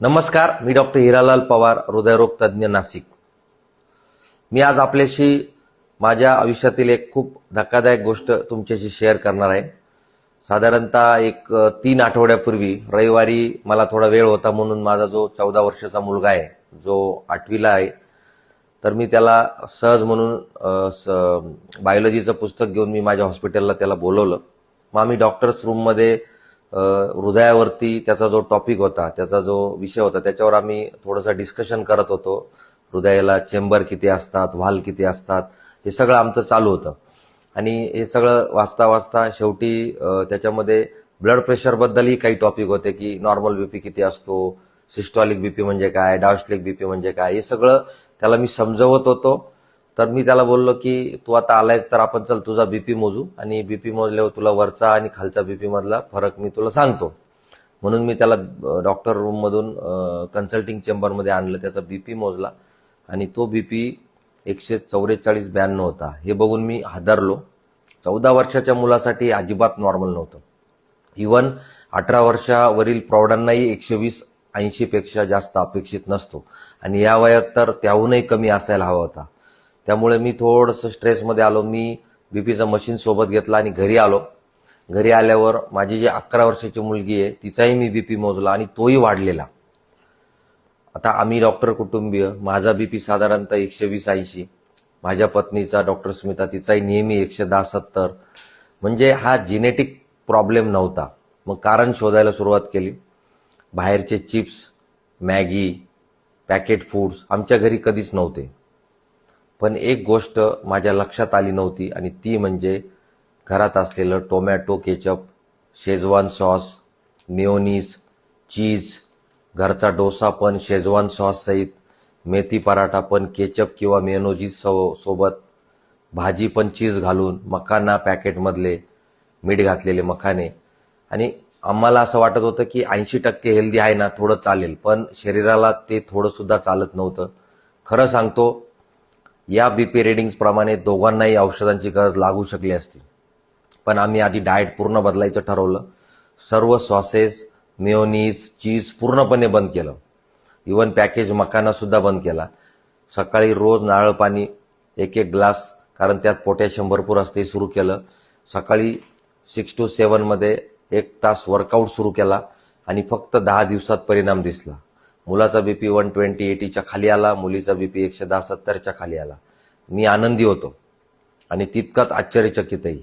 नमस्कार, मी डॉक्टर हिरालाल पवार, हृदयरोग तज्ज्ञ, नाशिक। मी आज आपल्याशी माझ्या आयुष्यातील एक खूप धक्कादायक गोष्ट तुमच्याशी शेअर करणार आहे। साधारणतः एक 3 आठवड्यापूर्वी रविवारी मला थोडा वेळ होता म्हणून माझा जो 14 वर्षाचा मुलगा आहे, जो 8वीला आहे, तर मी त्याला सहज म्हणून बायोलॉजीचं पुस्तक घेऊन मी माझ्या हॉस्पिटलला त्याला बोलवलं। मग आम्ही डॉक्टर्स रूममध्ये हृदयावरती त्याचा जो टॉपिक होता, त्याचा जो विषय होता, त्याच्यावर आम्ही थोडंसं डिस्कशन करत होतो। हृदयाला चेंबर किती असतात, व्हाल्व किती असतात, हे सगळं आमचं चालू होतं। आणि हे सगळं वाचता वाचता शेवटी त्याच्यामध्ये ब्लड प्रेशरबद्दलही काही टॉपिक होते की नॉर्मल बीपी किती असतो, सिस्टॉलिक बीपी म्हणजे काय, डायस्टोलिक बीपी म्हणजे काय, हे सगळं त्याला मी समजवत होतो। तर मी त्याला बोललो की तू आता आलायस तर आपण चल तुझा बीपी मोजू, आणि बीपी मोजल्यावर तुला वरचा आणि खालचा बीपी मधला फरक मी तुला सांगतो। म्हणून मी त्याला डॉक्टर रूम मधून कन्सल्टिंग चेंबरमध्ये आणलं, त्याचा बीपी मोजला आणि तो बीपी 144/92 होता। हे बघून मी हादरलो। 14 वर्षाच्या मुलासाठी अजिबात नॉर्मल नव्हतं। इवन 18 वर्षावरील प्रौढांनाही 120/80 पेक्षा जास्त अपेक्षित नसतो, आणि या वयात तर त्याहूनही कमी असायला हवा होता। त्यामुळे मी थोडंसं स्ट्रेसमध्ये आलो। मी बीपीचं मशीन सोबत घेतलं आणि घरी आलो। घरी आल्यावर माझी जी 11 वर्षाची मुलगी आहे तिचाही मी बीपी मोजला आणि तोही वाढलेला। आता आम्ही डॉक्टर कुटुंबीय, माझा बीपी साधारणतः 120/80, माझ्या पत्नीचा डॉक्टर स्मिता तिचाही नेहमी 110/70, म्हणजे हा जेनेटिक प्रॉब्लेम नव्हता। मग कारण शोधायला सुरुवात केली। बाहेरचे चिप्स, मॅगी, पॅकेट फूड्स आमच्या घरी कधीच नव्हते। पण एक गोष्ट माझ्या लक्षात आली नव्हती, आणि ती म्हणजे घरात असलेलं tomato ketchup, schezwan sauce, mayonnaise, cheese, घरचा डोसा पण शेजवान सॉस सहित, मेथी पराठा पण केचप किंवा मेयोनीज सोबत, भाजी पण चीज घालून, मखाना पॅकेटमधले, मीठ घातलेले मखाने। आणि आम्हाला असं वाटत होतं की 80% हेल्दी आहे ना, थोडं चालेल, पण शरीराला ते थोडं सुद्धा चालत नव्हतं। खरं सांगतो, या बीपी रिडिंग्स प्रमाणे दोघांनाही औषधांची गरज लागू शकली असती। पण आम्ही आधी डाएट पूर्ण बदलायचं ठरवलं। सर्व सॉसेस, मेयोनीज, चीज पूर्णपणे बंद केलं। इवन पॅकेज मखाना सुद्धा बंद केला। सकाळी रोज नारळ पाणी 1 ग्लास, कारण त्यात पोटॅशियम भरपूर असते, सुरू केलं। सकाळी 6 to 7 मध्ये 1 तास वर्कआउट सुरू केला, आणि फक्त 10 दिवसात परिणाम दिसला। मुलाचा बीपी 120/80च्या खाली आला, मुलीचा बीपी 110/70च्या खाली आला। मी आनंदी होतो आणि तितकाच आश्चर्यचकितही,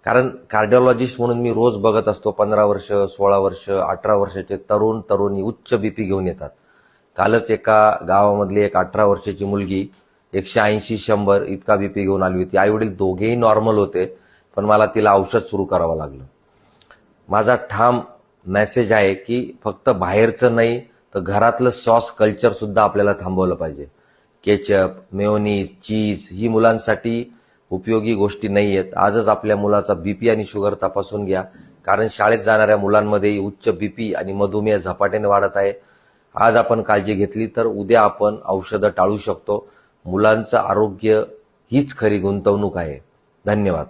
कारण कार्डिओलॉजिस्ट म्हणून मी रोज बघत असतो 15 वर्ष, 16 वर्ष, 18 वर्षाचे तरुण तरुणी उच्च बीपी घेऊन येतात। कालच एका गावामधली एक 18 वर्षाची मुलगी 180-100 इतका बीपी घेऊन आली होती। आईवडील दोघेही नॉर्मल होते, पण मला तिला औषध सुरू करावं लागलं। माझा ठाम मेसेज आहे की फक्त बाहेरचं नाही तर घरातलं सॉस कल्चर सुद्धा आपल्याला थांबवलं पाहिजे। केचप, मेयोनीज, चीज ही मुलांसाठी उपयोगी गोष्टी नाही आहेत। आजच आपल्या मुलाचा बीपी आणि शुगर तपासून घ्या, कारण शाळेत जाणाऱ्या मुलांमध्येही उच्च बीपी आणि मधुमेह झपाट्याने वाढत आहे। आज आपण काळजी घेतली तर उद्या आपण औषधं टाळू शकतो। मुलांचं आरोग्य हीच खरी गुंतवणूक आहे। धन्यवाद।